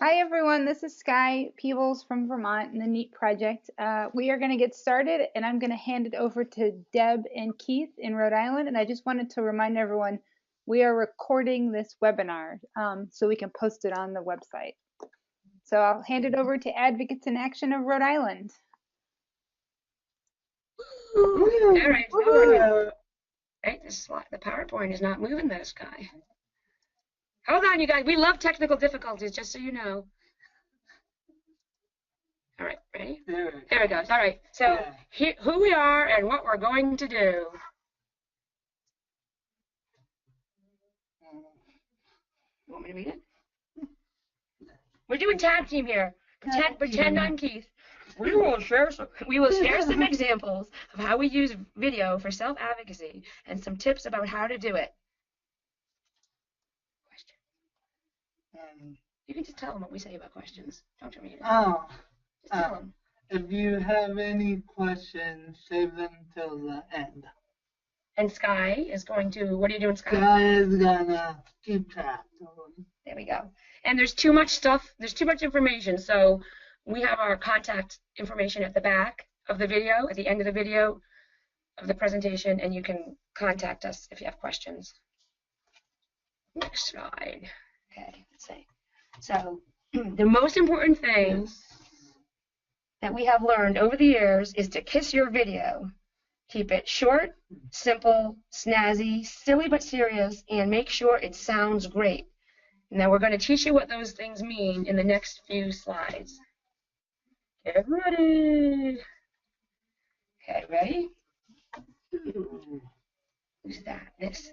Hi everyone, this is Sky Peebles from Vermont and the NEAT project. We are going to get started and I'm going to hand it over to Deb and Keith in Rhode Island. And I just wanted to remind everyone we are recording this webinar so we can post it on the website. So I'll hand it over to Advocates in Action of Rhode Island. All right, no, right, the PowerPoint is not moving this guy. Hold on, you guys. We love technical difficulties, just so you know. All right, ready? There it goes. All right, so here, who we are and what we're going to do. You want me to read it? We're doing tag team here. Pretend I'm Keith. We will share some examples of how we use video for self-advocacy and some tips about how to do it. You can just tell them what we say about questions. Don't you read it? Oh. Just tell them. If you have any questions, save them till the end. And Sky is going to, what are you doing, Sky? Sky is gonna keep track of them. There we go. And there's too much stuff, there's too much information, so we have our contact information at the back of the video, at the end of the video of the presentation, and you can contact us if you have questions. Next slide. Okay, let's see. So the most important thing that we have learned over the years is to kiss your video. Keep it short, simple, snazzy, silly but serious, and make sure it sounds great. Now we're going to teach you what those things mean in the next few slides. Get ready. Okay, ready? Who's that? This.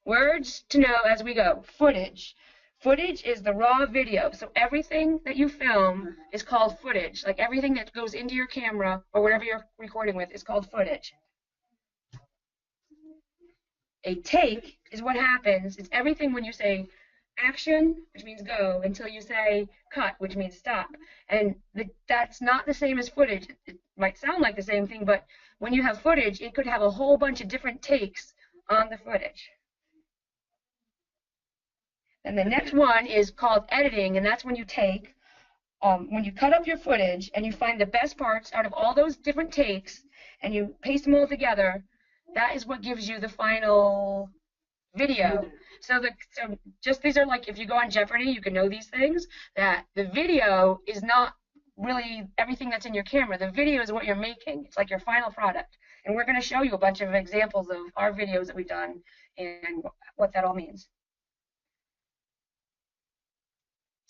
Words to know as we go. Footage. Footage is the raw video. So everything that you film is called footage. Like everything that goes into your camera or whatever you're recording with is called footage. A take is what happens. It's everything when you say action, which means go, until you say cut, which means stop. And that's not the same as footage. It might sound like the same thing, but when you have footage, it could have a whole bunch of different takes on the footage. And the next one is called editing, and that's when you take, when you cut up your footage and you find the best parts out of all those different takes and you paste them all together, that is what gives you the final video. So just these are like, if you go on Jeopardy, you can know these things, that the video is not really everything that's in your camera. The video is what you're making. It's like your final product. And we're going to show you a bunch of examples of our videos that we've done and what that all means.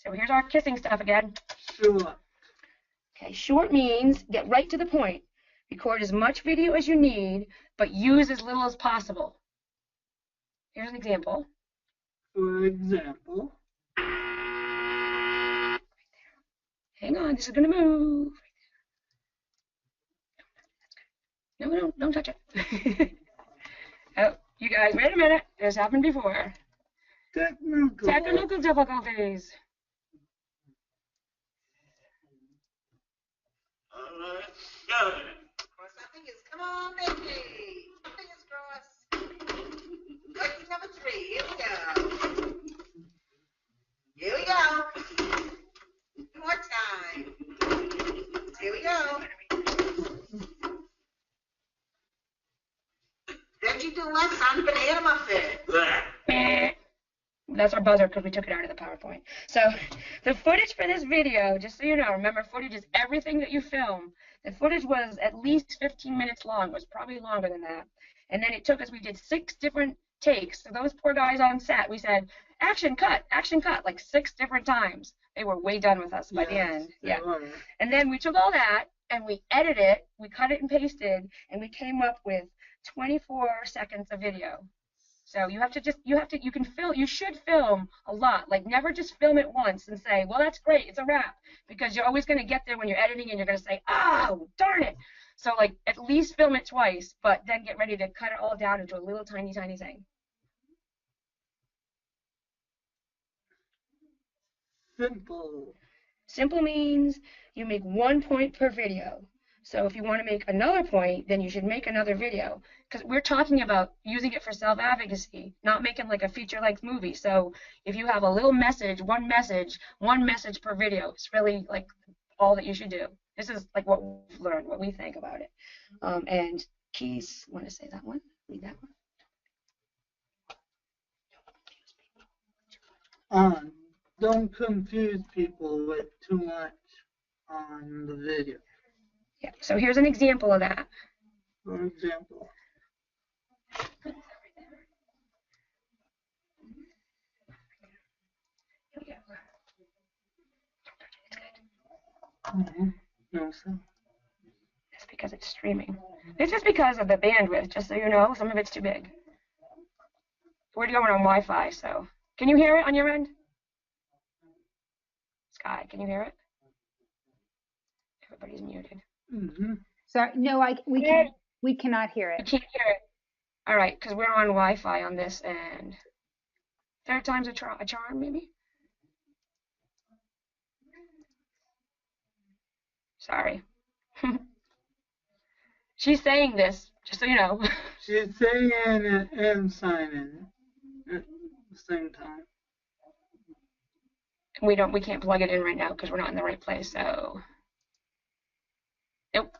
So here's our kissing stuff again. Sure. Okay, short means get right to the point. Record as much video as you need, but use as little as possible. Here's an example. For example. Hang on, this is going to move. No, don't touch it. Oh, you guys, wait a minute. This happened before. Technical difficulties. Go. Cross our fingers. Come on, baby. Fingers crossed. Lucky number 3. Here we go. Here we go. One more time. Here we go. Did you do what, son? Banana muffin. That's our buzzer because we took it out of the PowerPoint. So the footage for this video, just so you know, remember footage is everything that you film. The footage was at least 15 minutes long. It was probably longer than that. And then it took us, we did 6 different takes. So those poor guys on set, we said, action, cut, like 6 different times. They were way done with us by the end. Yeah. And then we took all that and we edited it, we cut it and pasted, and we came up with 24 seconds of video. So you should film a lot. Like never just film it once and say, well, that's great, it's a wrap. Because you're always going to get there when you're editing and you're going to say, oh, darn it. So like at least film it twice, but then get ready to cut it all down into a little tiny, tiny thing. Simple. Simple means you make 1 point per video. So if you want to make another point, then you should make another video, because we're talking about using it for self-advocacy, not making like a feature-length movie. So if you have a little message, one message per video, it's really like all that you should do. This is like what we've learned, what we think about it. And Keys, want to say that one? Read that one. Don't confuse people with too much on the video. Yeah. So here's an example of that. For example. No, sir. That's because it's streaming. This is because of the bandwidth, just so you know. Some of it's too big. We're going on Wi-Fi, so. Can you hear it on your end? Sky, can you hear it? Everybody's muted. Sorry, no, we cannot hear You it. can't hear it. All right, because we're on Wi-Fi on this end. Third time's a charm, maybe? Sorry. She's saying this, just so you know. She's saying it and signing it at the same time. We can't plug it in right now because we're not in the right place, so. Nope.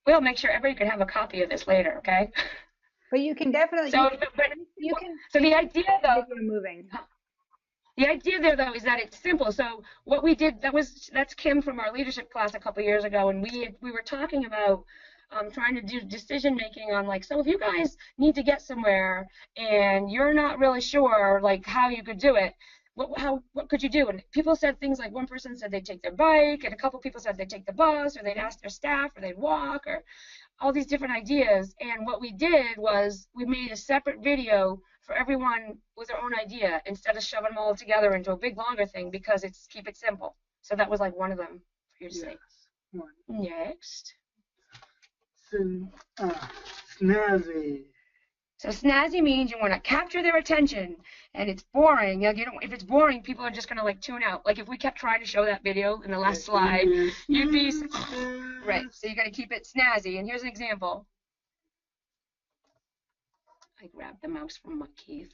We'll make sure everybody can have a copy of this later, okay? But you can definitely. So, so the idea though. Moving. The idea there, though, is that it's simple. So what we did, that's Kim from our leadership class a couple of years ago, and we were talking about trying to do decision making on like, so if you guys need to get somewhere and you're not really sure like how you could do it, what could you do? And people said things like, one person said they'd take their bike, and a couple people said they'd take the bus, or they'd ask their staff, or they'd walk, or all these different ideas. And what we did was we made a separate video for everyone with their own idea instead of shoving them all together into a big longer thing, because keep it simple. So that was like one of them for you to say. Next. Snazzy. So snazzy means you want to capture their attention, and it's boring. You know, if it's boring, people are just gonna like tune out. Like if we kept trying to show that video in the last slide, you'd be right. So you got to keep it snazzy. And here's an example. I grabbed the mouse from Keith.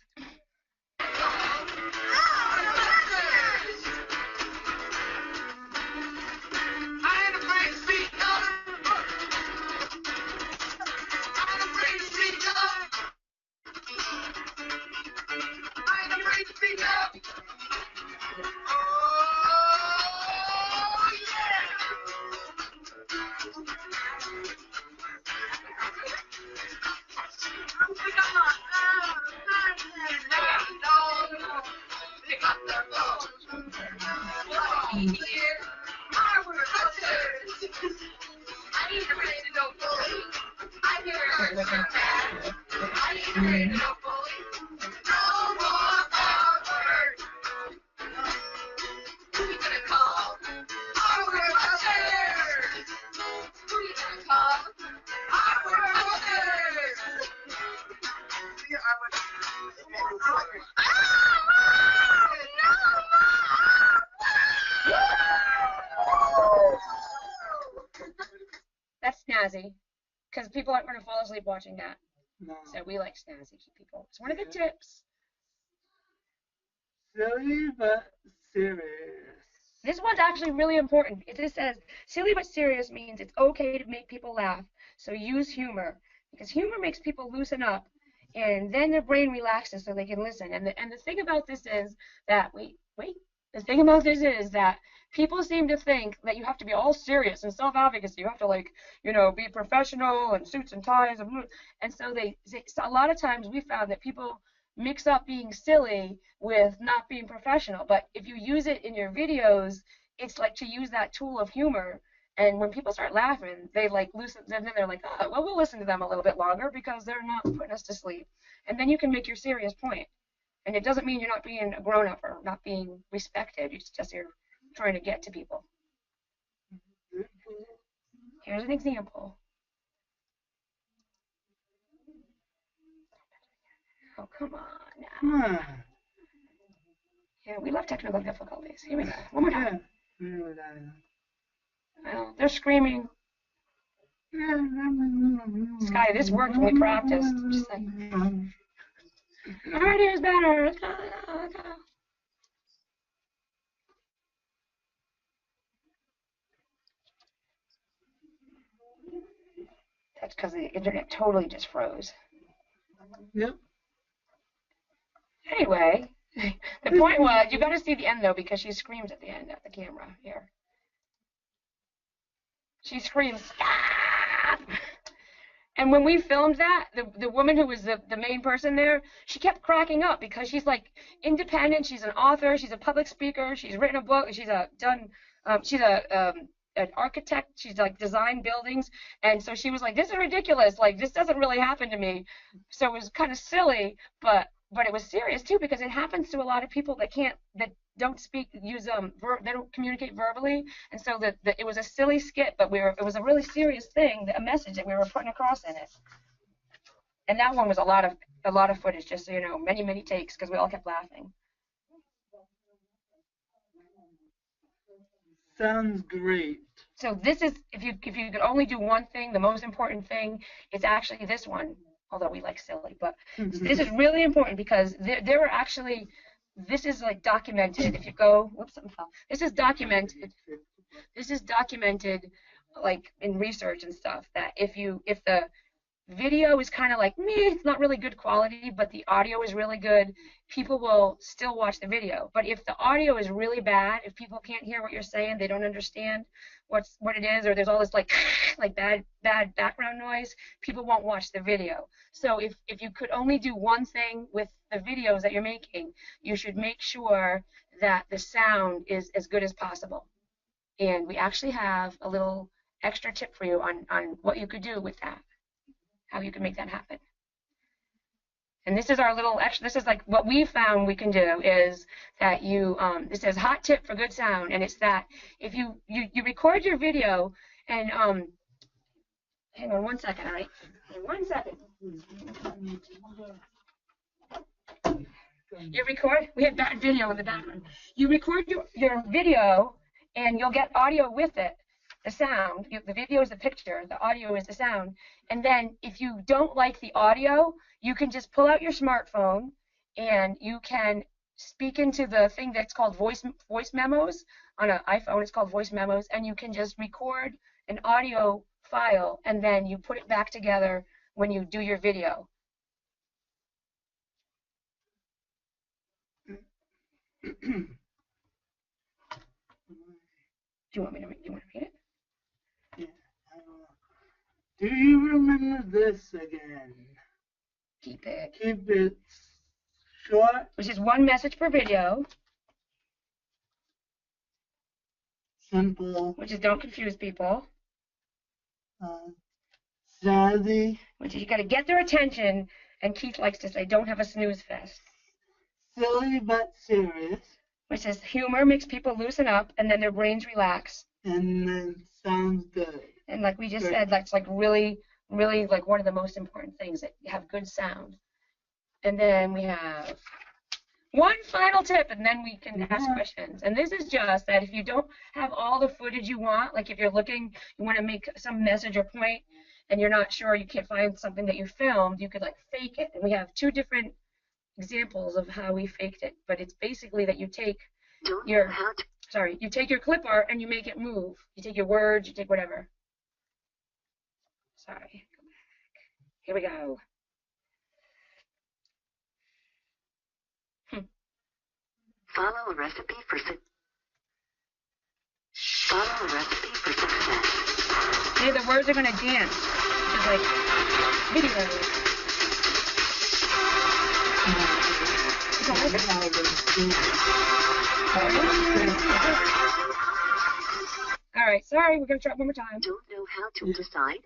That's snazzy, because people aren't going to fall asleep watching that. No. So we like snazzy people. It's one of the tips. Silly but serious. This one's actually really important. It says, silly but serious means it's okay to make people laugh. So use humor, because humor makes people loosen up, and then their brain relaxes so they can listen. And the thing about this is that, the thing about this is that people seem to think that you have to be all serious and self-advocacy. You have to, like, you know, be professional and suits and ties. And so so a lot of times we found that people mix up being silly with not being professional. But if you use it in your videos, it's like to use that tool of humor. And when people start laughing, they like loosen, and then they're like, oh, well, we'll listen to them a little bit longer because they're not putting us to sleep. And then you can make your serious point. And it doesn't mean you're not being a grown-up or not being respected. It's just you're trying to get to people. Here's an example. Oh, come on now. Yeah, we love technical difficulties. Here we go. One more time. Well, they're screaming. Sky, this worked when we practiced. Just like, our idea is better. Let's go, let's go. That's because the internet totally just froze. Yep. Anyway, the point was, you got to see the end though, because she screams at the end at the camera here. She screams, stop! And when we filmed that, the woman who was the main person there, she kept cracking up because she's like independent. She's an author. She's a public speaker. She's written a book. She's an architect. She's like designed buildings. And so she was like, this is ridiculous. Like, this doesn't really happen to me. So it was kind of silly, but it was serious too, because it happens to a lot of people that don't speak, they don't communicate verbally. And so it was a silly skit, but it was a really serious thing, a message that we were putting across in it. And that one was a lot of footage, just so you know, many takes, because we all kept laughing. Sounds great. So this is, if you could only do one thing, the most important thing is actually this one, although we like silly, but this is really important because there are actually, this is like documented. If you go, whoops, something fell. This is documented like in research and stuff, that if the video is kind of like me, it's not really good quality, but the audio is really good, people will still watch the video. But if the audio is really bad, if people can't hear what you're saying, they don't understand what it is, or there's all this like bad background noise, people won't watch the video. So if you could only do one thing with the videos that you're making, you should make sure that the sound is as good as possible. And we actually have a little extra tip for you on what you could do with that, how you can make that happen. And this is our little extra, this is like what we found we can do is that it says hot tip for good sound, and it's that if you record your video and hang on one second, all right? Hang on 1 second. You record, we have that video in the background. You record your video and you'll get audio with it. The sound, the video is the picture, the audio is the sound. And then if you don't like the audio, you can just pull out your smartphone and you can speak into the thing that's called voice memos. On an iPhone, it's called voice memos, and you can just record an audio file and then you put it back together when you do your video. Do you want me to read it? Yeah, I don't know. Do you remember this again? Keep it short. Which is one message per video. Simple. Which is don't confuse people. Savvy. Which is you got to get their attention, and Keith likes to say, don't have a snooze fest. Silly but serious. Which is humor makes people loosen up, and then their brains relax. And then sounds good. And like we just said, that's like really like one of the most important things, that you have good sound. And then we have one final tip, and then we can ask questions. And this is just that if you don't have all the footage you want, like if you're looking, you want to make some message or point, and you're not sure, you can't find something that you filmed, you could like fake it. And we have 2 different examples of how we faked it. But it's basically that you take your clip art and you make it move. You take your words, you take whatever. Sorry, go back. Here we go. Follow a recipe for success. Hey, the words are going to dance. Just like video. All right, sorry, we're going to try it one more time. Don't know how to decide?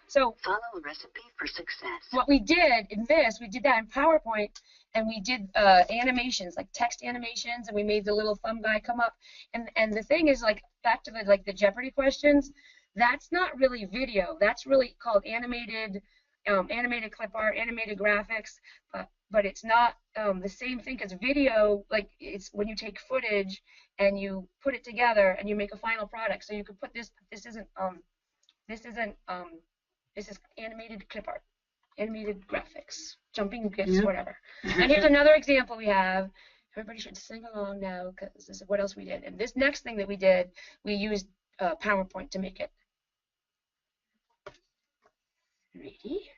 So follow a recipe for success. What we did in this, we did that in PowerPoint, and we did animations, like text animations, and we made the little thumb guy come up. And the thing is, like, back to the Jeopardy questions, that's not really video. That's really called animated clip art, animated graphics, but it's not the same thing as video. Like, it's when you take footage and you put it together and you make a final product. So you could put this. This is animated clip art, animated graphics, jumping gifs, whatever. And here's another example we have. Everybody should sing along now, because this is what else we did. And this next thing that we did, we used PowerPoint to make it. Ready?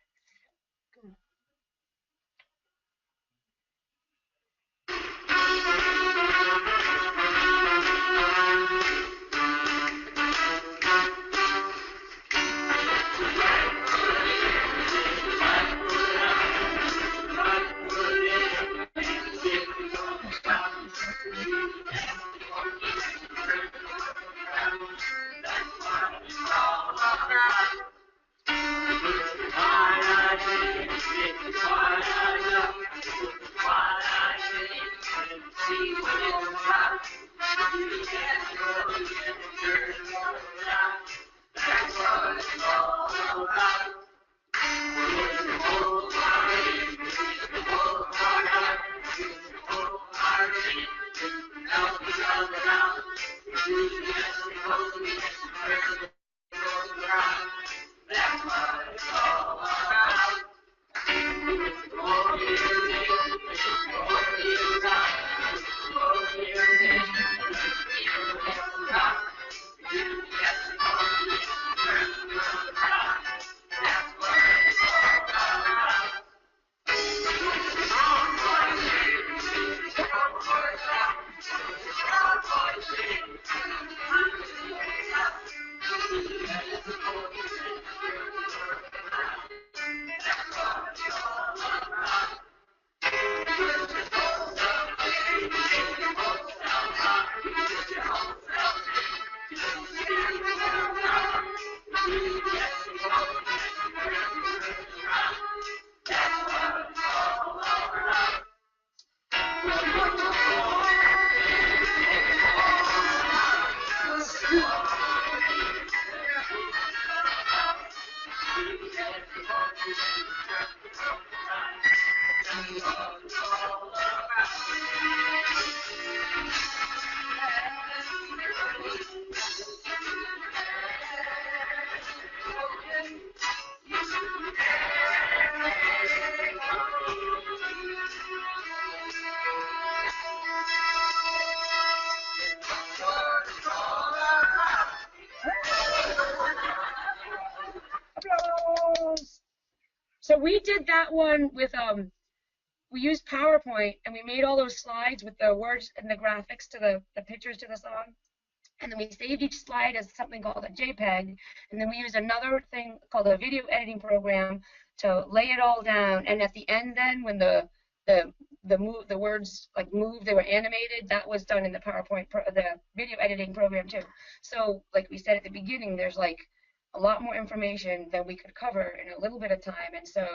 So we did that one with we used PowerPoint, and we made all those slides with the words and the graphics to the pictures to the song. And then we saved each slide as something called a JPEG. And then we used another thing called a video editing program to lay it all down. And at the end, then when the words like moved, they were animated. That was done in the PowerPoint, the video editing program too. So like we said at the beginning, there's like a lot more information than we could cover in a little bit of time. And so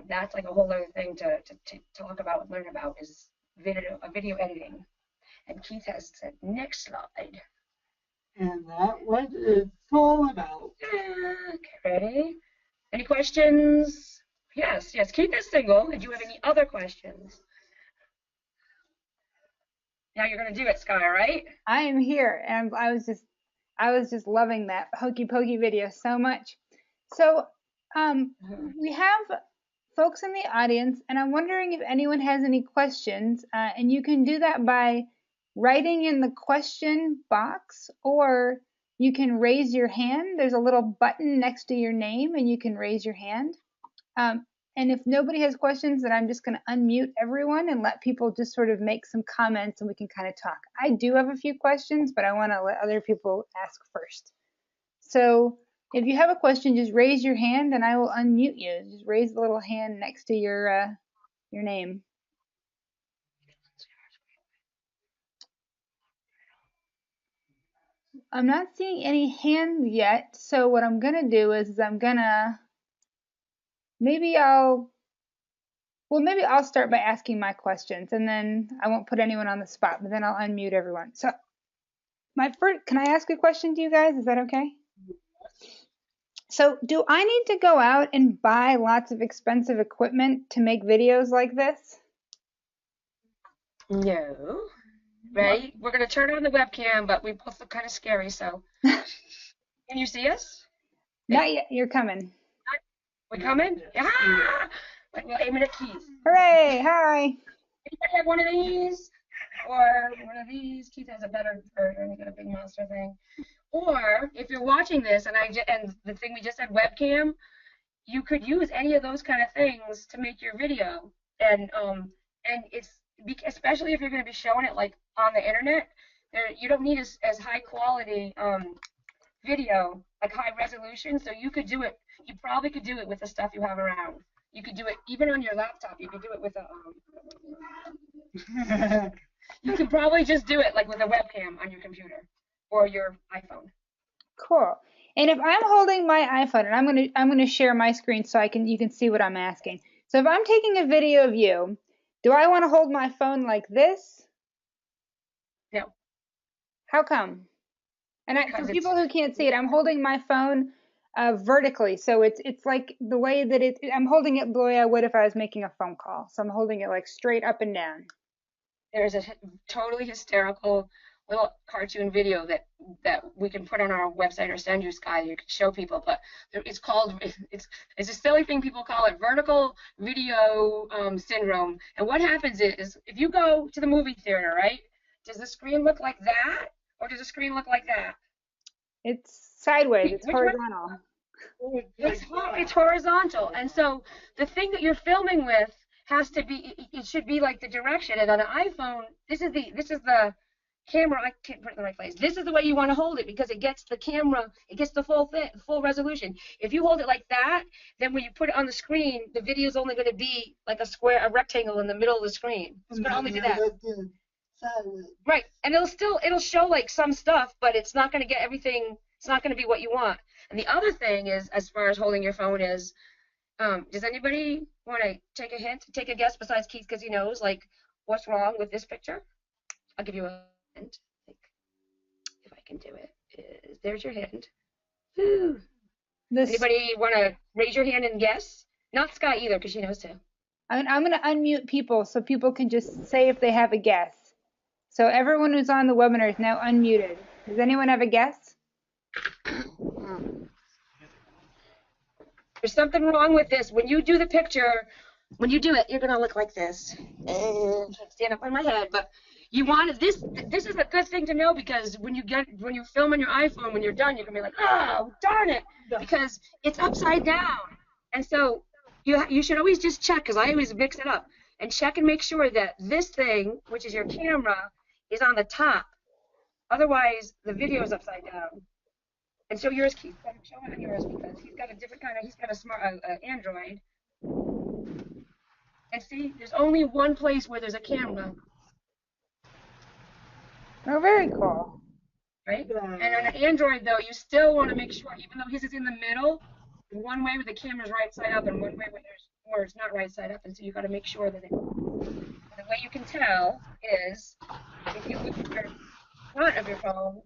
that's like a whole other thing to talk about and learn about is video editing. And Keith has said, next slide. And that what it's all about. Okay, ready? Any questions? Yes, Keith is single. Did you have any other questions? Now you're gonna do it, Sky, right? I am here, and I was just loving that Hokey Pokey video so much. So we have folks in the audience, and I'm wondering if anyone has any questions, and you can do that by writing in the question box, or you can raise your hand. There's a little button next to your name, and you can raise your hand. And if nobody has questions, then I'm just going to unmute everyone and let people just sort of make some comments, and we can kind of talk. I do have a few questions, but I want to let other people ask first. So if you have a question, just raise your hand, and I will unmute you. Just raise the little hand next to your name. I'm not seeing any hands yet, so what I'm going to do is I'm going to maybe I'll start by asking my questions, and then I won't put anyone on the spot, but then I'll unmute everyone. So can I ask a question to you guys? Is that okay? So do I need to go out and buy lots of expensive equipment to make videos like this? No. Right? We're going to turn on the webcam, but we both look kind of scary, so. Can you see us? Not yet. You're coming. We coming? Yeah. Like we're aiming at Keith. Hooray! Hi. Anybody have one of these? Or one of these? Keith has a better version. He's got a big monster thing. Or if you're watching this and the thing we just said, webcam, you could use any of those kind of things to make your video. And it's especially if you're going to be showing it like on the internet, you don't need as high quality video, like high resolution. So you could do it. You probably could do it with the stuff you have around. You could do it even on your laptop. You could do it with a. You can probably just do it like with a webcam on your computer or your iPhone. Cool. And if I'm holding my iPhone, and I'm gonna share my screen so you can see what I'm asking. So if I'm taking a video of you, do I want to hold my phone like this? No. How come? And for people who can't see it, I'm holding my phone vertically, so it's like the way that I'm holding it the way I would if I was making a phone call. So I'm holding it like straight up and down. There's a totally hysterical little cartoon video that we can put on our website or send you, Sky. You can show people, but it's a silly thing people call it, vertical video syndrome. And what happens is if you go to the movie theater, right? Does the screen look like that, or does the screen look like that? It's sideways. It's horizontal. It's horizontal, and so the thing that you're filming with it should be like the direction. And on an iPhone, this is the camera. I can't put it in the right place. This is the way you want to hold it because it gets the camera, it gets the full resolution. If you hold it like that, then when you put it on the screen, the video is only going to be like a rectangle in the middle of the screen. It's going to only do that. Right, and it'll show like some stuff, but it's not going to get everything. It's not going to be what you want. And the other thing is, as far as holding your phone is, does anybody want to take a guess besides Keith, because he knows like what's wrong with this picture? I'll give you a hint. If I can do it. There's your hint. Anybody want to raise your hand and guess? Not Sky either, because she knows too. I'm going to unmute people so people can just say if they have a guess. So everyone who's on the webinar is now unmuted. Does anyone have a guess? There's something wrong with this. When you do the picture, when you do it, you're going to look like this. I can't stand up on my head, but you want this. This is a good thing to know, because when you film on your iPhone, when you're done, you're going to be like, oh, darn it, because it's upside down. And so you should always just check, because I always mix it up, and check and make sure that this thing, which is your camera, is on the top. Otherwise, the video is upside down. And show yours, Keith. Show him yours, because he's got a different kind of, he's got a smart Android. And see, there's only one place where there's a camera. Oh, very cool. Right? And on an Android, though, you still want to make sure, even though his is in the middle, one way where the camera's right side up and one way where it's not right side up. And so you've got to make sure that the way you can tell is if you look at the front of your phone,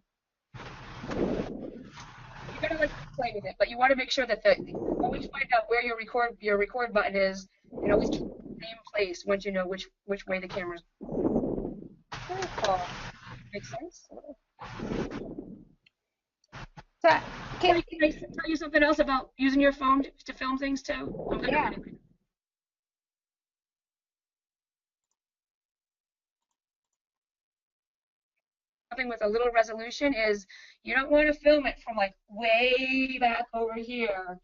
you gotta like play with it, but you want to make sure that always find out where your record button is, and always keep it in the same place once you know which way the camera's. Very cool. Makes sense. So, can I tell you something else about using your phone to film things too? Yeah. Something with a little resolution is you don't want to film it from like way back over here.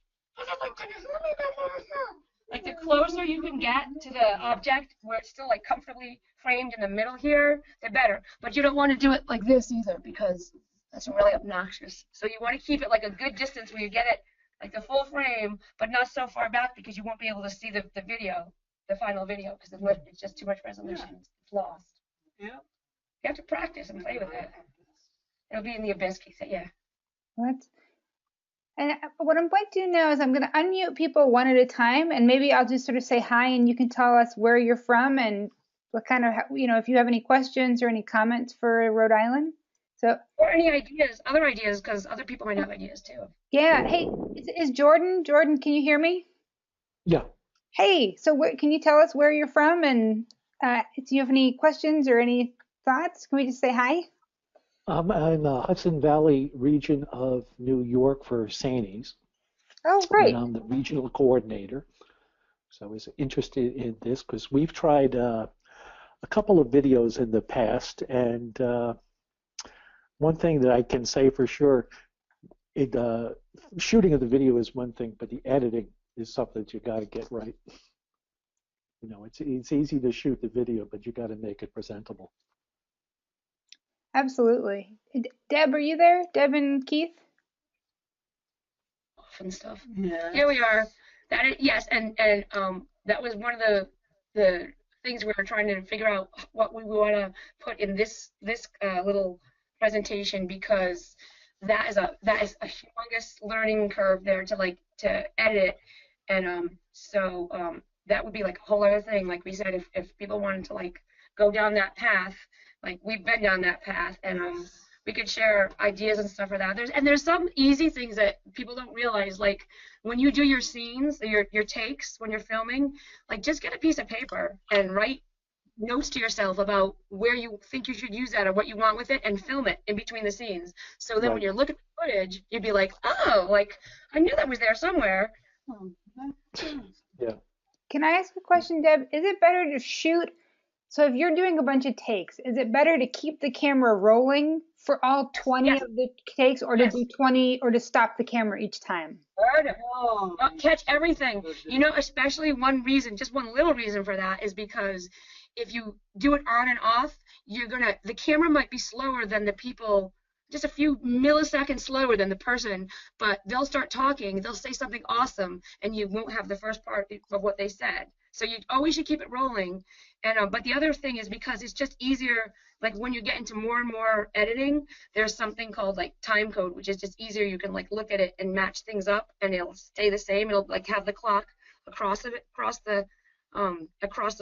Like the closer you can get to the object where it's still like comfortably framed in the middle here, the better. But you don't want to do it like this either, because that's really obnoxious. So you want to keep it like a good distance where you get it like the full frame, but not so far back because you won't be able to see the video, the final video, because it's just too much resolution. Yeah. It's lost. Yeah. You have to practice and play with it. It'll be in the abyss, Keith. Yeah. What? And what I'm going to do now is I'm going to unmute people one at a time, and maybe I'll just sort of say hi, and you can tell us where you're from and what kind of, if you have any questions or any comments for Rhode Island. So, Or any ideas, other ideas, because other people might have ideas too. yeah. Hey, is Jordan? Jordan, can you hear me? Yeah. Hey, so can you tell us where you're from, and do you have any questions or any thoughts? Can we just say hi? I'm in the Hudson Valley region of New York for Sanies, Oh, and great. I'm the regional coordinator. So I was interested in this because we've tried a couple of videos in the past, and one thing that I can say for sure, shooting of the video is one thing, but the editing is something that you got to get right. It's easy to shoot the video, but you got to make it presentable. Absolutely. Deb, are you there? Deb and Keith? And stuff. Yeah. Here we are. That is, yes, and that was one of the things we were trying to figure out what we want to put in this little presentation, because that is a humongous learning curve there to edit, and so that would be like a whole other thing. Like we said, if people wanted to like go down that path, like we've been down that path, and we could share ideas and stuff for that. There's some easy things that people don't realize, like when you do your scenes, your takes when you're filming, like just get a piece of paper and write notes to yourself about where you think you should use that or what you want with it, and film it in between the scenes. So then when you're looking at the footage, you'd be like, oh, like I knew that was there somewhere. Yeah. Can I ask a question, Deb? Is it better to shoot? So if you're doing a bunch of takes, is it better to keep the camera rolling for all 20 Yes. of the takes, or to do 20, or to stop the camera each time? Catch everything. Especially one reason, just one little reason for that is because if you do it on and off, the camera might be slower than the people, just a few milliseconds slower than the person, but they'll start talking, they'll say something awesome, and you won't have the first part of what they said. So you always should keep it rolling. And but the other thing is, because it's just easier, like when you get into more and more editing, there's something called like time code, which is just easier. You can like look at it and match things up, and it'll stay the same. It'll like have the clock across the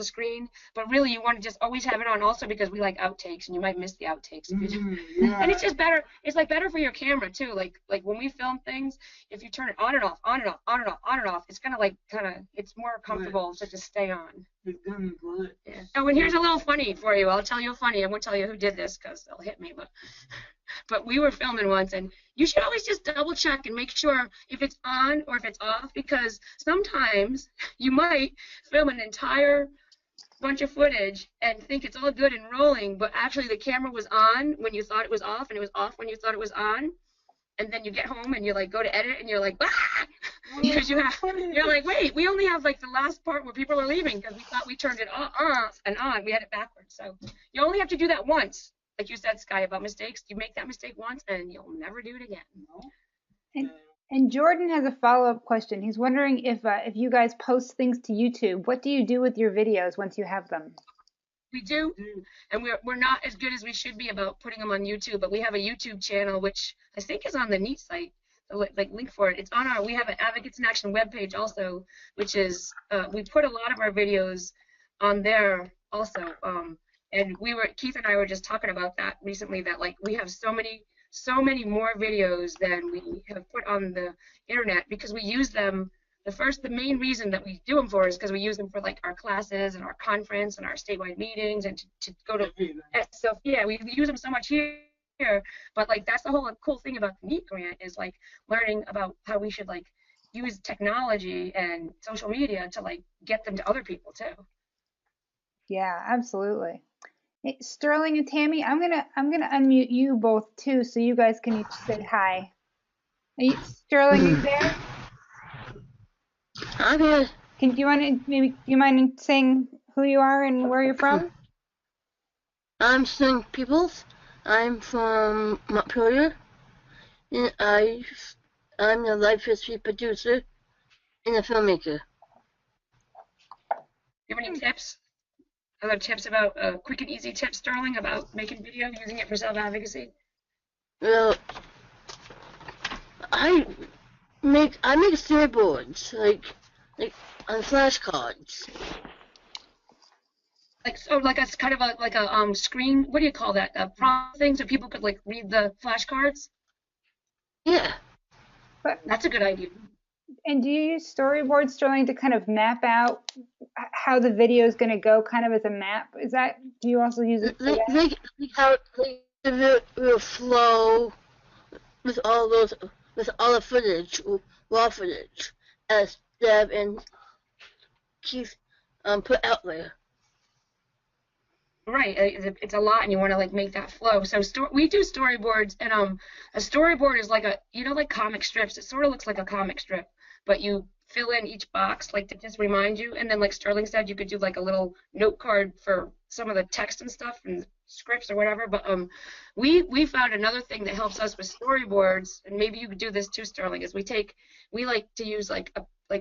screen. But really, you want to just always have it on, also because we like outtakes, and you might miss the outtakes. Yeah. And it's just better. It's like better for your camera too. Like when we film things, if you turn it on and off, on and off, on and off, on and off, it's it's more comfortable to just stay on. It's gonna glitch. Yeah. Oh, and here's a little funny for you. I'll tell you a funny. I won't tell you who did this because they'll hit me. But we were filming once, and you should always just double check and make sure if it's on or if it's off, because sometimes you might film an entire bunch of footage and think it's all good and rolling, but actually the camera was on when you thought it was off, and it was off when you thought it was on. And then you get home and you like go to edit, and you're like, ah! Because you're like, wait, we only have like the last part where people are leaving, because we thought we turned it off and on. We had it backwards. So you only have to do that once. Like you said, Sky, about mistakes. You make that mistake once, and you'll never do it again. And Jordan has a follow-up question. He's wondering if you guys post things to YouTube, what do you do with your videos once you have them? We do, and we're not as good as we should be about putting them on YouTube, but we have a YouTube channel, which I think is on the NEAT site, like link for it. It's on we have an Advocates in Action webpage also, which is, we put a lot of our videos on there also. And Keith and I were just talking about that recently, that like we have so many more videos than we have put on the internet, because we use them. The main reason that we do them for is because we use them for like our classes and our conference and our statewide meetings, and to go to. So yeah, we use them so much here. But like that's the whole cool thing about the NEAT grant, is like learning about how we should like use technology and social media to like get them to other people too. Yeah, absolutely. Hey, Sterling and Tammy, I'm gonna unmute you both too, so you guys can each say hi. Sterling, are you there? I'm here. Do you mind saying who you are and where you're from? I'm Sterling Peoples. I'm from Montpelier, and I'm a life history producer and a filmmaker. Do you have any tips? Other tips about quick and easy tips, Sterling, about making video, using it for self-advocacy? Well, I make storyboards like on flashcards. Like so, like a kind of a screen. What do you call that? A prompt thing, so people could like read the flashcards. Yeah. But That's a good idea. and do you use storyboards, Sterling, to kind of map out how the video is going to go, kind of as a map? Is that, do you also use it for that? Like how the will flow with all the footage, raw footage, as Deb and Keith put out there. Right, it's a lot, and you want to like make that flow. So we do storyboards, and a storyboard is like like comic strips. It sort of looks like a comic strip, but you fill in each box like to just remind you. And then like Sterling said, you could do like a little note card for some of the text and stuff and scripts or whatever. But we found another thing that helps us with storyboards, and maybe you could do this too, Sterling. Is we like to use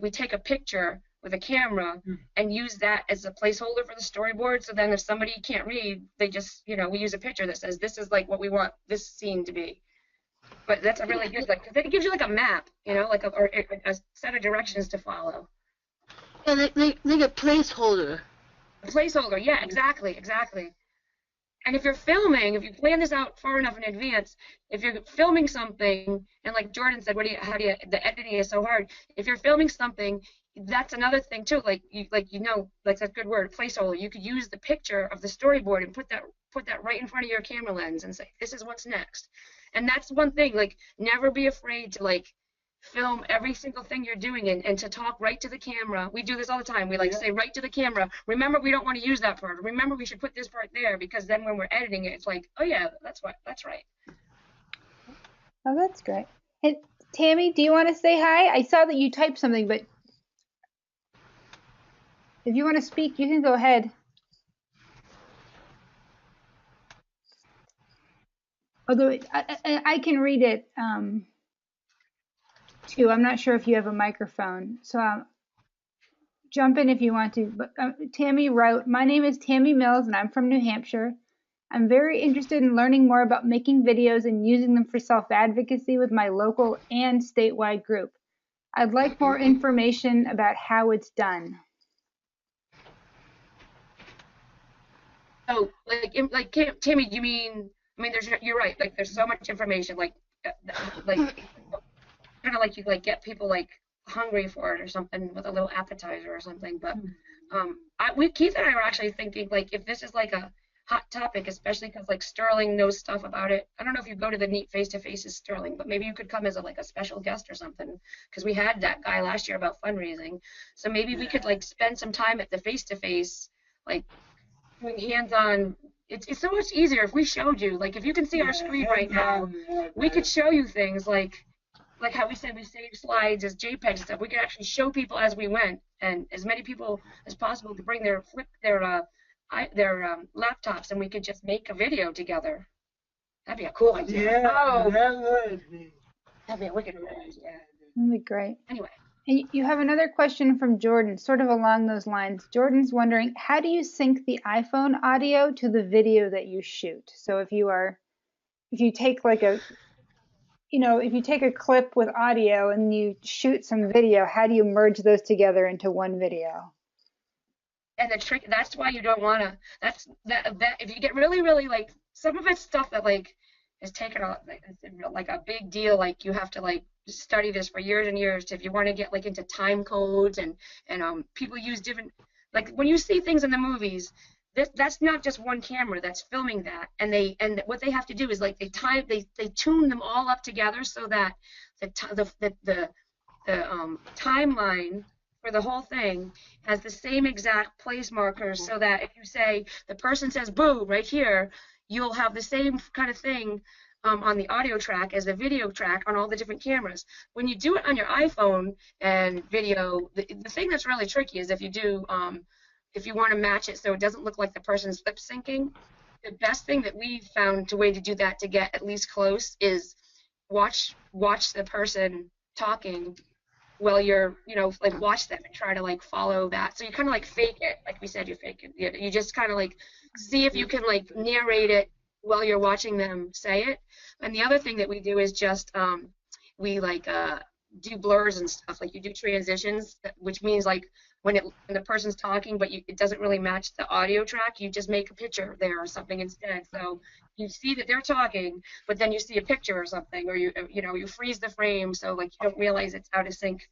we take a picture with a camera and use that as a placeholder for the storyboard. So then if somebody can't read, they just, we use a picture that says this is like what we want this scene to be. But that's a really good, like, it gives you like a map, like or a set of directions to follow. Yeah, like a placeholder. A placeholder, yeah, exactly. And if you plan this out far enough in advance, if you're filming something, and like Jordan said, the editing is so hard. If you're filming something, that's another thing too. Like that's a good word, placeholder. You could use the picture of the storyboard and put that right in front of your camera lens and say, this is what's next. And that's one thing. Like, never be afraid to like film every single thing you're doing and to talk right to the camera. We do this all the time. We say right to the camera, remember, we don't want to use that part. Remember, we should put this part there, because then when we're editing it, it's like, oh yeah, that's right. Oh, that's great. And Tammy, do you want to say hi? I saw that you typed something, but if you want to speak, you can go ahead. Although I can read it too. I'm not sure if you have a microphone, so jump in if you want to. But Tammy wrote, "My name is Tammy Mills, and I'm from New Hampshire. I'm very interested in learning more about making videos and using them for self-advocacy with my local and statewide group. I'd like more information about how it's done." Oh, like Tammy, do you mean? I mean, you're right. Like, there's so much information. Like kind of like you get people like hungry for it or something with a little appetizer or something. But Keith and I were actually thinking, like, if this is like a hot topic, especially because like Sterling knows stuff about it. I don't know if you go to the Neat Face-to-Faces, Sterling, but maybe you could come as a special guest or something, because we had that guy last year about fundraising. So maybe we could like spend some time at the face-to-face, like doing hands-on. It's so much easier if we showed you, like, if you can see our screen right now, we could show you things like how we said we saved slides as JPEG and stuff. We could actually show people as we went, and as many people as possible could bring their laptops, and we could just make a video together. That'd be a cool idea. Yeah, that would be. That'd be a wicked idea. That'd be great. Anyway. And you have another question from Jordan, sort of along those lines. Jordan's wondering, how do you sync the iPhone audio to the video that you shoot? So if you take like if you take a clip with audio and you shoot some video, how do you merge those together into one video? And the trick, that's why you don't want to, that if you get really, really, like, some of it's stuff that like is taken on like a big deal, like you have to like study this for years and years if you want to get like into time codes, and people use different, like when you see things in the movies, that's not just one camera that's filming that, and what they have to do is like they tune them all up together so that the timeline for the whole thing has the same exact place markers, so that if you say the person says boo right here, you'll have the same kind of thing on the audio track as the video track on all the different cameras. When you do it on your iPhone and video, the thing that's really tricky is if you want to match it so it doesn't look like the person's lip syncing, the best thing that we've found way to do that to get at least close is watch the person talking while you're, like watch them and try to like follow that. So you kind of like fake it, like we said, you fake it. You just kind of like see if you can like narrate it while you're watching them say it. And the other thing that we do is just we like do blurs and stuff, like you do transitions, which means like when the person's talking, but it doesn't really match the audio track, you just make a picture there or something instead. So you see that they're talking, but then you see a picture or something, or you freeze the frame so like you don't realize it's out of sync,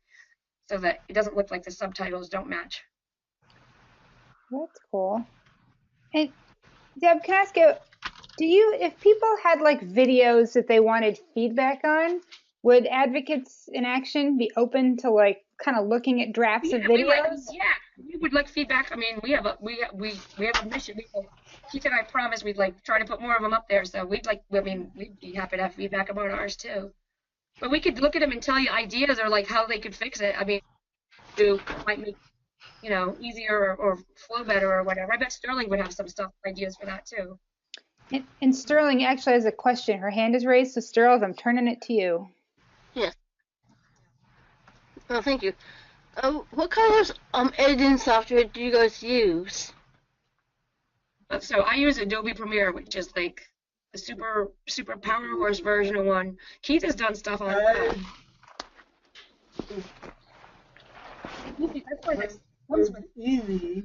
so that it doesn't look like the subtitles don't match. That's cool. And Deb, can I ask you, if people had like videos that they wanted feedback on, would Advocates in Action be open to like kind of looking at drafts of videos? We would like feedback. I mean, we have a mission. Keith and I promised we'd like try to put more of them up there. So we'd be happy to have feedback about ours too. But we could look at them and tell you ideas or like how they could fix it. I mean, might make easier or flow better or whatever. I bet Sterling would have some ideas for that too. And Sterling actually has a question. Her hand is raised, so Sterling, I'm turning it to you. Yes. Oh, thank you. What kind of editing software do you guys use? So I use Adobe Premiere, which is like the super power horse version of one. Keith has done stuff on that. It's easy.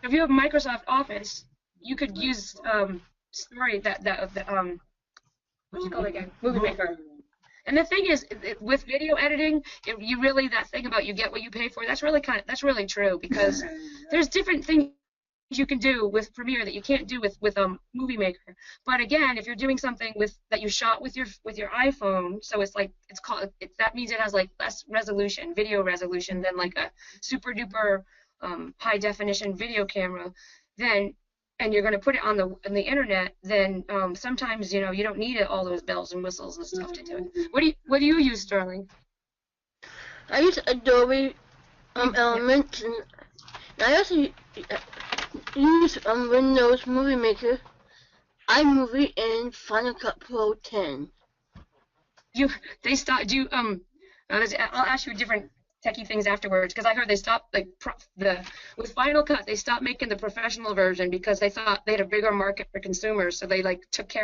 If you have Microsoft Office, you could use Story what do you call it again? Movie Maker. And the thing is, with video editing, that thing about you get what you pay for, that's really true, because there's different things you can do with Premiere that you can't do with Movie Maker. But again, if you're doing something that you shot with your iPhone, so that means it has like less resolution, video resolution, than like a super duper high definition video camera, and you're going to put it on the internet, then sometimes you don't need all those bells and whistles and stuff to do it. What do you use, Sterling? I use Adobe Elements, and I also use Windows Movie Maker, iMovie, and Final Cut Pro 10. I'll ask you different techie things afterwards, because I heard they stopped with Final Cut, they stopped making the professional version because they thought they had a bigger market for consumers, so they took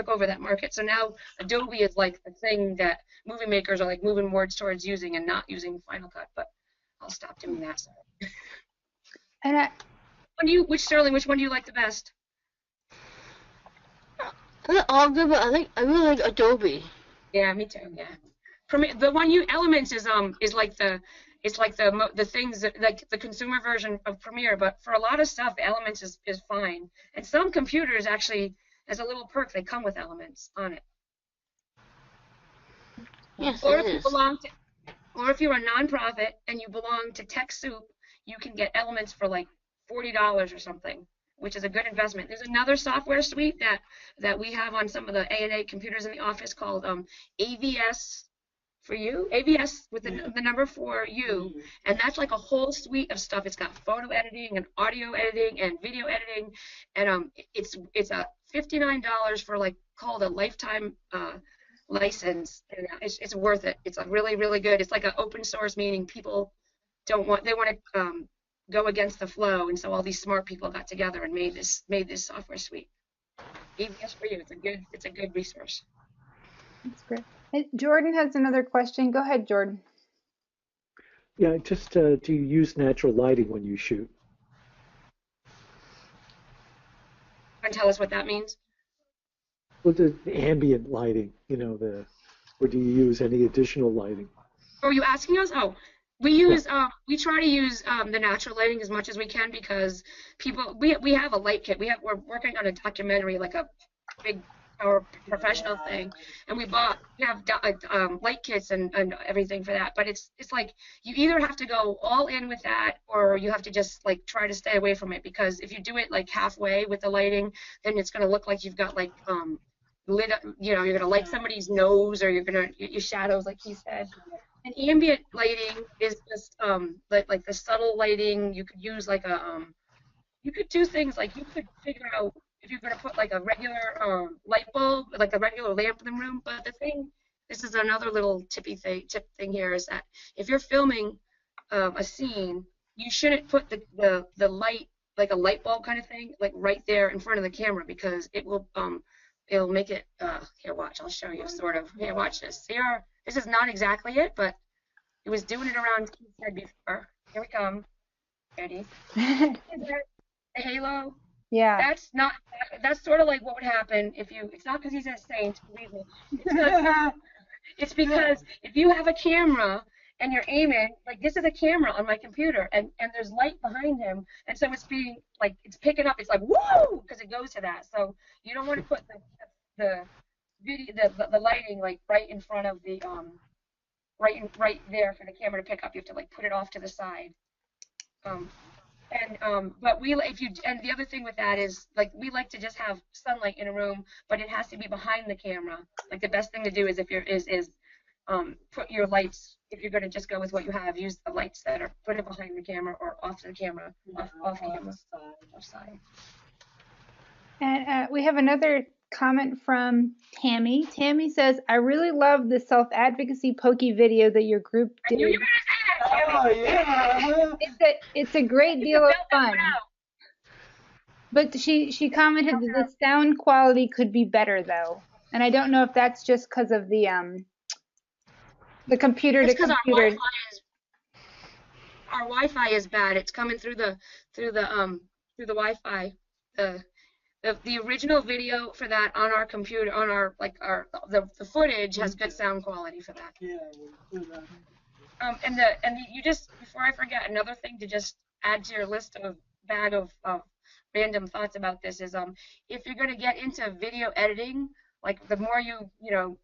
over that market. So now Adobe is like the thing that movie makers are like moving more towards using and not using Final Cut. But I'll stop doing that. And Sterling, which one do you like the best? They're all good, but I really like Adobe. Yeah, me too. Yeah. The one Elements is like the things that, like the consumer version of Premiere, but for a lot of stuff Elements is fine. And some computers actually, as a little perk, they come with Elements on it. Yes, Or it if is. or if you're a nonprofit and you belong to TechSoup, you can get Elements for like $40 or something, which is a good investment. There's another software suite that we have on some of the A&A computers in the office called AVS for you, AVS with the number for you, and that's like a whole suite of stuff. It's got photo editing and audio editing and video editing, and it's a $59 for called a lifetime license, and it's worth it. It's a really good. It's like an open source, meaning people they want to go against the flow, and so all these smart people got together and made this software suite. AVS for you. It's a good resource. that's great. And Jordan has another question. Go ahead, Jordan. Yeah, just do you use natural lighting when you shoot? Want to tell us what that means? Well, the ambient lighting, or do you use any additional lighting? Are you asking us? Oh, we use we try to use the natural lighting as much as we can, because we have a light kit. We're working on a documentary, like a big our professional thing, and we have light kits and everything for that. But it's like you either have to go all in with that, or you have to just try to stay away from it, because if you do it halfway with the lighting, then it's going to look like you've got lit up, you're going to light somebody's nose, or you're going to your shadows, like he said. And ambient lighting is just like the subtle lighting. You could use you could do things like you could figure out if you're going to put a regular light bulb, like a regular lamp in the room. But this is another little tip thing here, is that if you're filming a scene, you shouldn't put the light, like a light bulb kind of thing, right there in front of the camera, because it will it'll make it, here, watch, I'll show you, sort of. Here, watch this. Here, this is not exactly it, but it was doing it around Keith's head before. Here we come. Ready? The halo. Yeah. That's sort of like what would happen if you, it's not because he's a saint, believe me. It's because if you have a camera and you're aiming, like this is a camera on my computer, and there's light behind him, and so it's being, like, it's picking up, it's like, whoa, because it goes to that. So you don't want to put the video, the lighting, like, right in front of the, right there for the camera to pick up. You have to, like, put it off to the side. But and the other thing with that is, like, we like to just have sunlight in a room, but it has to be behind the camera. Like, the best thing to do is put your lights, if you're going to just go with what you have, use the lights that are put it behind the camera or off the camera, off camera, offside. And we have another comment from Tammy. Tammy says, I really love the self-advocacy pokey video that your group did. I knew you were going to say that, Tammy. It's a great deal of fun. But she commented that the sound quality could be better, though. And I don't know if that's just because of the computer to computer. Our Wi-Fi is bad. It's coming through the Wi-Fi. The original video for that on our computer, on the footage has good sound quality for that. Yeah. You just, before I forget, another thing to just add to your list of bag of random thoughts about this is, if you're going to get into video editing, like, the more the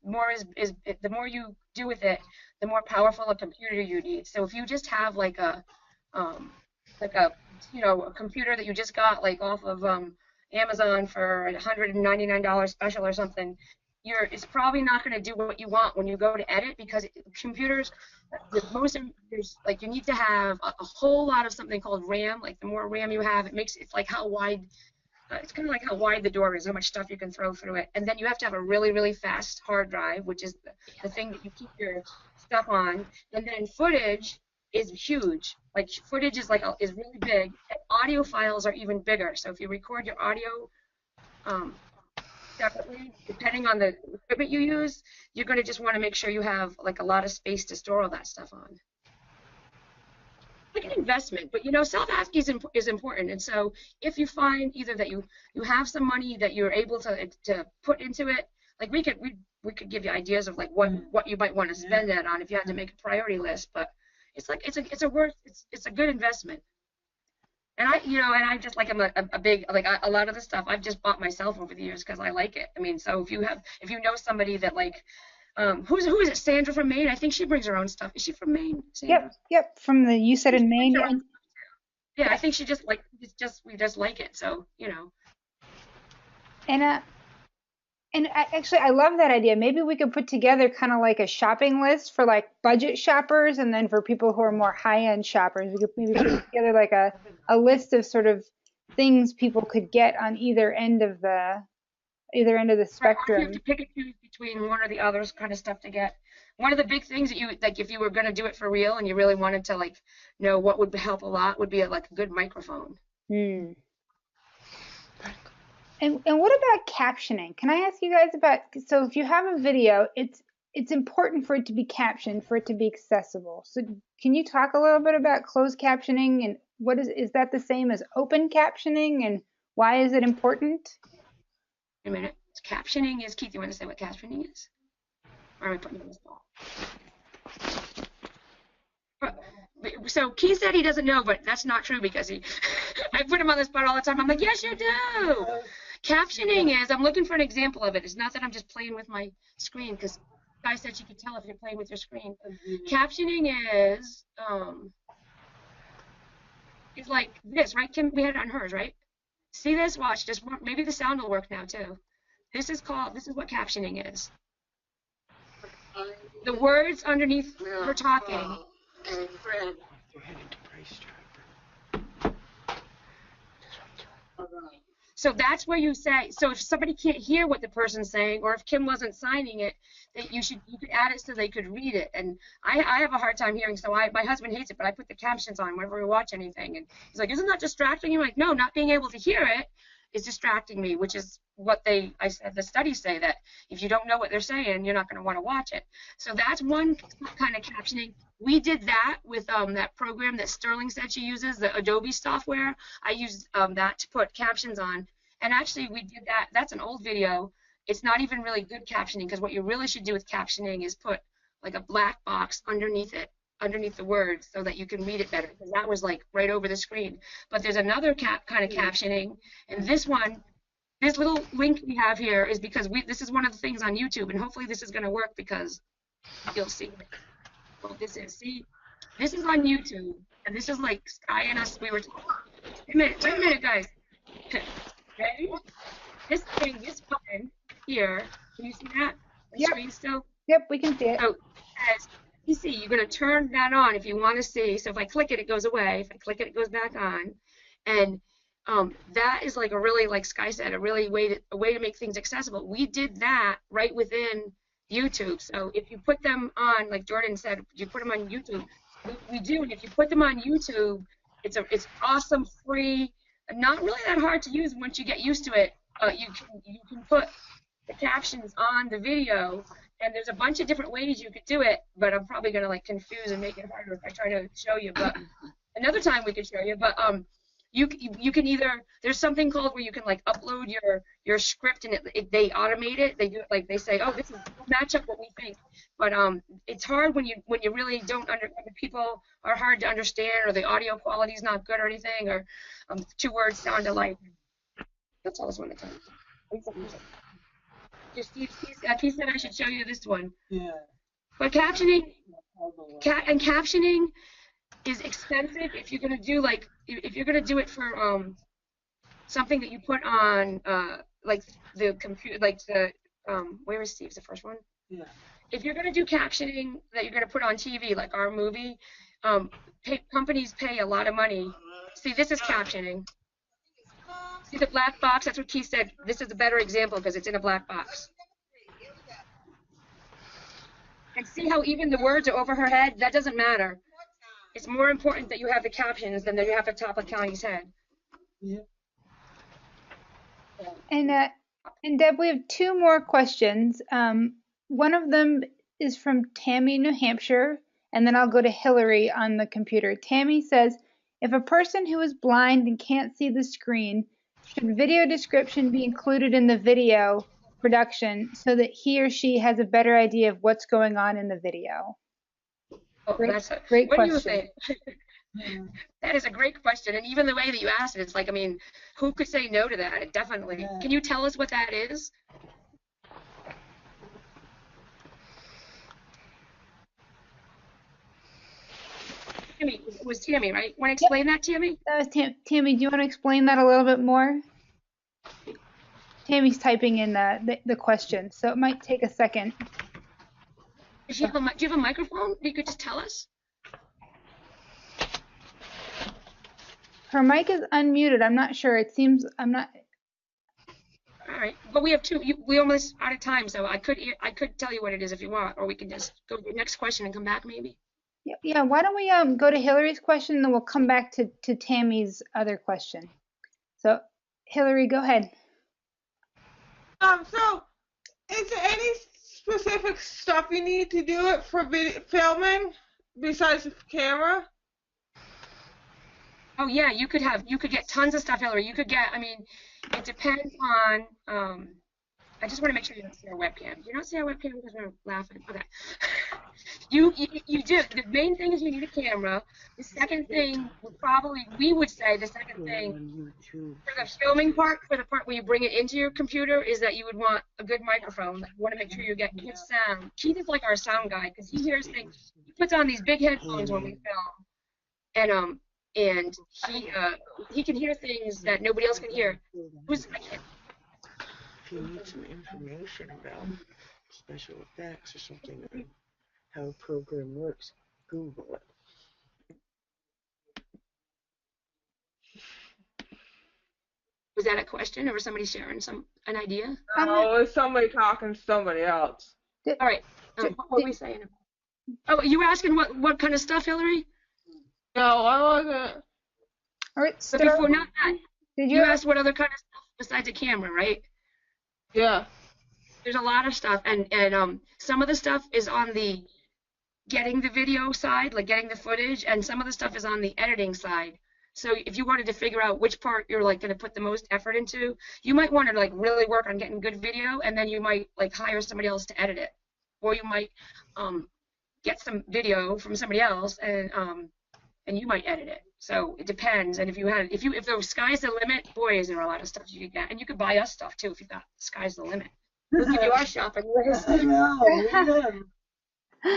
more you do with it, the more powerful a computer you need. So if you just have like a computer that you just got, like, off of Amazon for $199 special or something, it's probably not going to do what you want when you go to edit, because computers, you need to have a whole lot of something called RAM. Like, the more RAM you have, it's like how wide. It's kind of like how wide the door is, how much stuff you can throw through it. And then you have to have a really, really fast hard drive, which is the thing that you keep your stuff on. And then footage is huge. Like, footage is really big. And audio files are even bigger. So if you record your audio separately, depending on the equipment you use, you're going to just want to make sure you have, like, a lot of space to store all that stuff on. Like an investment, but self-advocacy is important. And so if you find either that you have some money that you're able to put into it, like, we could give you ideas of, like, what you might want to spend that on if you had to make a priority list. But it's a good investment. And I just, like, I'm a big, like, a lot of the stuff I've just bought myself over the years because I like it. I mean, so if you know somebody that, like, who is it? Sandra from Maine? I think she brings her own stuff. Is she from Maine? Sandra? Yep. You said in Maine. Yeah, I think we just like it. So And actually, I love that idea. Maybe we could put together kind of like a shopping list for, like, budget shoppers, and then for people who are more high-end shoppers, we could maybe put together like a list of sort of things people could get on either end of the spectrum. You have to pick and choose between one or the others kind of stuff to get. One of the big things that you, like, if you were going to do it for real and you really wanted to, like, know what would help a lot, would be a good microphone. And what about captioning? Can I ask you guys about, so if you have a video, it's important for it to be captioned, for it to be accessible. So can you talk a little bit about closed captioning, and what is that the same as open captioning, and why is it important? Wait a minute. Captioning is, Keith, you want to say what captioning is? Or am I putting you on the spot? So Keith said he doesn't know, but that's not true, because I put him on the spot all the time. I'm like, yes, you do. Captioning is, I'm looking for an example of it. It's not that I'm just playing with my screen, because Guy said she could tell if you're playing with your screen. Captioning is like this, right, Kim? We had it on hers, right? See this? Watch. Just maybe the sound will work now too. This is what captioning is. The words underneath her talking. So that's where you say, so if somebody can't hear what the person's saying, or if Kim wasn't signing it, that you could add it so they could read it. And I have a hard time hearing, so my husband hates it, but I put the captions on whenever we watch anything. And he's like, isn't that distracting? I'm like, no, not being able to hear it is distracting me, which is what the studies say, that if you don't know what they're saying, you're not going to want to watch it. So that's one kind of captioning. We did that with that program that Sterling said she uses, the Adobe software. I used that to put captions on. And actually, we did that. That's an old video. It's not even really good captioning, because what you really should do with captioning is put like a black box underneath it, underneath the words, so that you can read it better, because that was like right over the screen. But there's another kind of captioning, and this one, this little link we have here is because this is one of the things on YouTube, and hopefully this is going to work, because you'll see what this is. See, this is on YouTube, and this is like Sky and us. We were talking. Wait a minute, guys. Ready? This thing, this button here. Can you see that? The screen still? Yep, we can see it. Oh, as you see, you're going to turn that on if you want to see. So if I click it, it goes away. If I click it, it goes back on. And that is like a really, like Sky said, a way to make things accessible. We did that right within YouTube. So if you put them on, like Jordan said, you put them on YouTube. We do, and if you put them on YouTube, it's awesome, free, not really that hard to use once you get used to it. You can put the captions on the video, and there's a bunch of different ways you could do it, but I'm probably going to like confuse and make it harder if I try to show you. But another time we could show you. But you can either, there's something called where you can like upload your script, and they automate it. They do it like they say, oh, this is match up what we think. But it's hard when you really don't people are hard to understand, or the audio quality is not good or anything, or 2 words sound alike. That's all this one at a time. He said I should show you this one. Yeah. But captioning is expensive if you're gonna do it for something that you put on like the computer, like the where is Steve's the first one? Yeah. If you're gonna do captioning that you're gonna put on TV, like our movie, companies pay a lot of money. See, this is captioning. See the black box? That's what Keith said. This is a better example because it's in a black box. And see how even the words are over her head? That doesn't matter. It's more important that you have the captions than that you have the top of County's head. Yeah. And Deb, we have 2 more questions. One of them is from Tammy, New Hampshire, and then I'll go to Hillary on the computer. Tammy says, if a person who is blind and can't see the screen, should video description be included in the video production so that he or she has a better idea of what's going on in the video? Oh, great what question. Do you think? That is a great question, and even the way that you asked it, it's like, I mean, who could say no to that? Definitely. Yeah. Can you tell us what that is? Tammy, it was Tammy, right? Want to explain that, Tammy? That was Tammy, do you want to explain that a little bit more? Tammy's typing in the question, so it might take a second. Do you have a microphone? You could just tell us. Her mic is unmuted. I'm not sure. It seems I'm not. All right, but we have 2. We almost out of time, so I could tell you what it is if you want, or we can just go to the next question and come back maybe. Yeah. Why don't we go to Hillary's question, and then we'll come back to Tammy's other question. So, Hillary, go ahead. So, is there any specific stuff you need to do it for filming besides the camera? Oh yeah, you could get tons of stuff, Hillary. You could get, I mean, it depends on, I just want to make sure you don't see our webcam. You don't see our webcam because we're laughing. Okay. You do. The main thing is you need a camera. The second thing we would say the second thing for the filming part, for the part where you bring it into your computer, is that you would want a good microphone. Like, you want to make sure you get good sound. Keith is like our sound guy because he hears things. He puts on these big headphones when we film, and he can hear things that nobody else can hear. If you need some information about special effects or something, or how a program works, Google it. Was that a question, or was somebody sharing an idea? Oh, it's somebody talking to somebody else. All right. What were we saying? Oh, you were asking what kind of stuff, Hillary? No, I wasn't. All right. But before not that, you asked what other kind of stuff. besides a camera, right? Yeah. There's a lot of stuff, and some of the stuff is on the getting the video side, like getting the footage, and some of the stuff is on the editing side. So if you wanted to figure out which part you're like going to put the most effort into, you might want to like really work on getting good video, and then you might like hire somebody else to edit it, or you might get some video from somebody else, and you might edit it. So it depends. And if the sky's the limit, boy, is there a lot of stuff you could get, and you could buy us stuff too if you've got sky's the limit. We'll give you our shopping list. I know.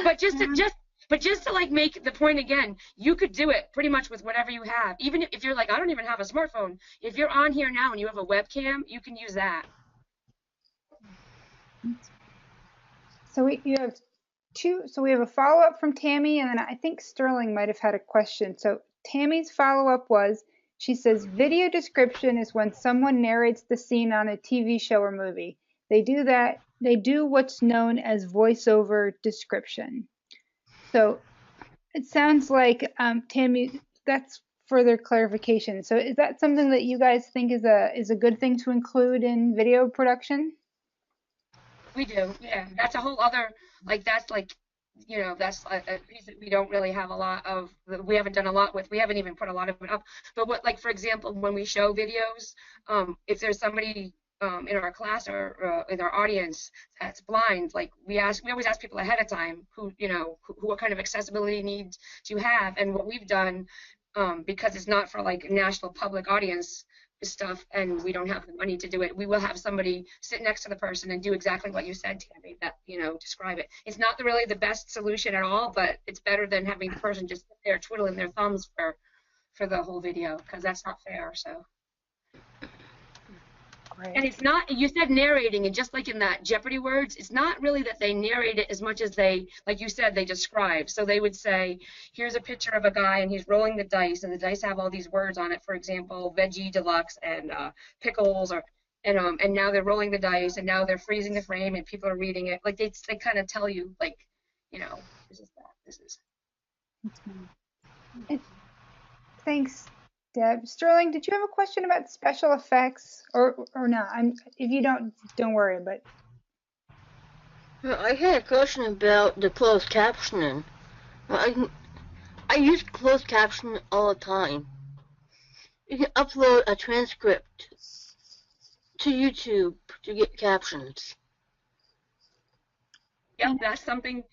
But just to like make the point again, you could do it pretty much with whatever you have. Even if you're like, I don't even have a smartphone. If you're on here now and you have a webcam, you can use that. So we have a follow-up from Tammy, and then I think Sterling might have had a question. So Tammy's follow-up was, she says, video description is when someone narrates the scene on a TV show or movie. They do what's known as voiceover description. So it sounds like, Tammy, that's further clarification. So is that something that you guys think is a good thing to include in video production? We do, yeah. That's a whole other, like, that's like, that's a piece that we don't really have a lot of, we haven't done a lot with, we haven't even put a lot of it up. But what, like, for example, when we show videos, if there's somebody in our class or in our audience that's blind, like we always ask people ahead of time who what kind of accessibility needs do you have, and what we've done, because it's not for like national public audience stuff and we don't have the money to do it, we will have somebody sit next to the person and do exactly what you said, Tammy, that describe it. It's not really the best solution at all, but it's better than having the person just sit there twiddling their thumbs for the whole video, because that's not fair. So Great. And it's not, you said narrating, and just like in that Jeopardy words, it's not really that they narrate it as much as they, like you said, they describe. So they would say, here's a picture of a guy and he's rolling the dice, and the dice have all these words on it, for example, veggie deluxe and pickles, and now they're rolling the dice, and now they're freezing the frame and people are reading it. Like they kind of tell you, like, this is that, this is. Thanks, Deb. Sterling, did you have a question about special effects or not? If you don't worry, but. Well, I had a question about the closed captioning. I use closed captioning all the time. You can upload a transcript to YouTube to get captions. Yep, that's something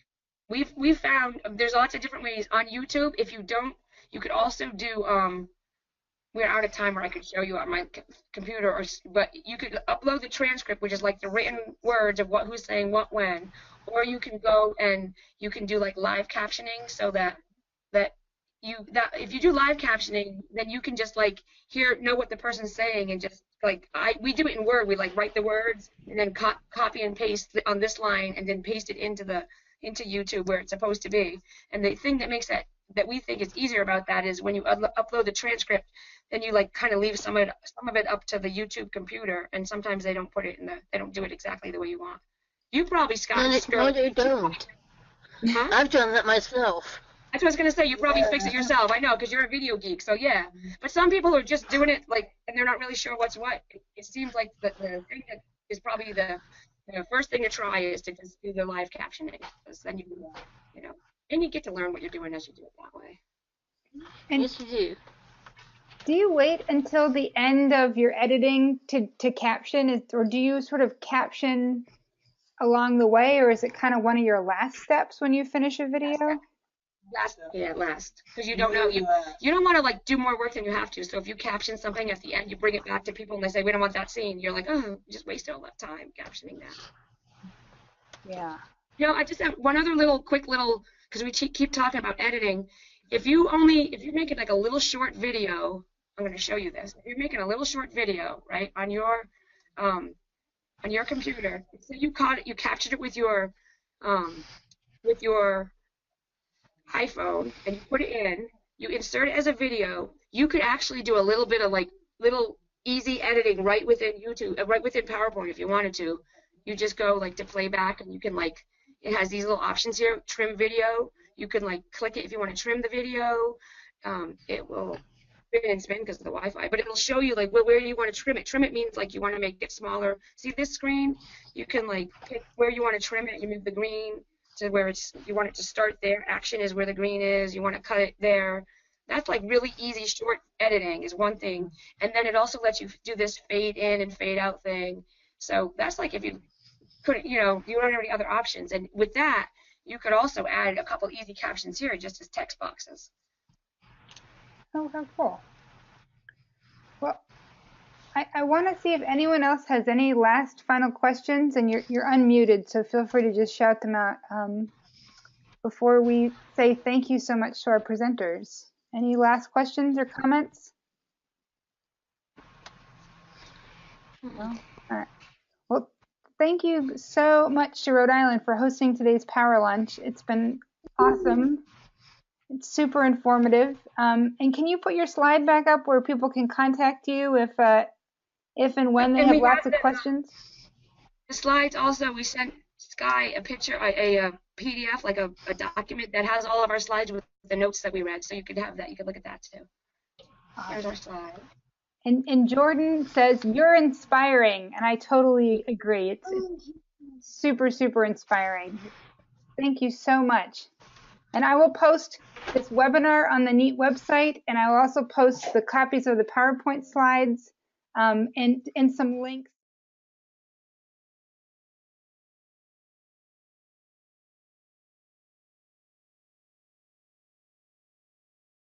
we've found. There's lots of different ways on YouTube. If you don't, you could also do we're out of time, or I could show you on my computer, but you could upload the transcript, which is like the written words of who's saying what when, or you can go and you can do like live captioning, so that if you do live captioning, then you can just like know what the person's saying, and just like we do it in Word. We like write the words and then copy and paste on this line and then paste it into YouTube where it's supposed to be. And the thing that makes that we think is easier about that is when you upload the transcript, then you like kind of leave some of it up to the YouTube computer, and sometimes they don't they don't do it exactly the way you want. You probably, Scott. No, they don't. Huh? I've done that myself. That's what I was gonna say. You probably fix it yourself. I know, because you're a video geek. So yeah. But some people are just doing it like, and they're not really sure what's what. It seems like the thing that is probably the first thing to try is to just do the live captioning, because then and you get to learn what you're doing as you do it that way. And yes, you do. Do you wait until the end of your editing to caption it, or do you sort of caption along the way, or is it kind of one of your last steps when you finish a video? Last, because you don't know, you don't want to like do more work than you have to. So if you caption something at the end, you bring it back to people and they say we don't want that scene, you're like, oh, you just wasted all that time captioning that. Yeah. I just have one other quick little, because we keep talking about editing. If you're making like a little short video, I'm going to show you this. If you're making a little short video, right, on your computer, so you captured it with your iPhone, and you put it in, you insert it as a video, you could actually do a little bit of like little easy editing right within YouTube, right within PowerPoint if you wanted to. You just go like to playback, and you can like, it has these little options here, trim video. You can like click it if you want to trim the video. It will and spin because of the Wi-Fi, but it'll show you like where you want to trim it. Trim it means like you want to make it smaller. See this screen? You can like pick where you want to trim it. You move the green to where you want it to start there. Action is where the green is. You want to cut it there. That's like really easy short editing is one thing. And then it also lets you do this fade in and fade out thing. So that's like if you couldn't, you don't have any other options. And with that, you could also add a couple easy captions here just as text boxes. Oh, how cool. Well, I want to see if anyone else has any last final questions, and you're unmuted, so feel free to just shout them out before we say thank you so much to our presenters. Any last questions or comments? No? All right. Well, thank you so much to Rhode Island for hosting today's Power Lunch. It's been awesome. It's super informative. And can you put your slide back up where people can contact you if and when they have lots of questions? The slides also, we sent Sky a picture, a PDF, like a document that has all of our slides with the notes that we read. So you could have that. You could look at that too. There's our slide. And Jordan says, you're inspiring. And I totally agree. It's super, super inspiring. Thank you so much. And I will post this webinar on the NEAT website, and I will also post the copies of the PowerPoint slides and some links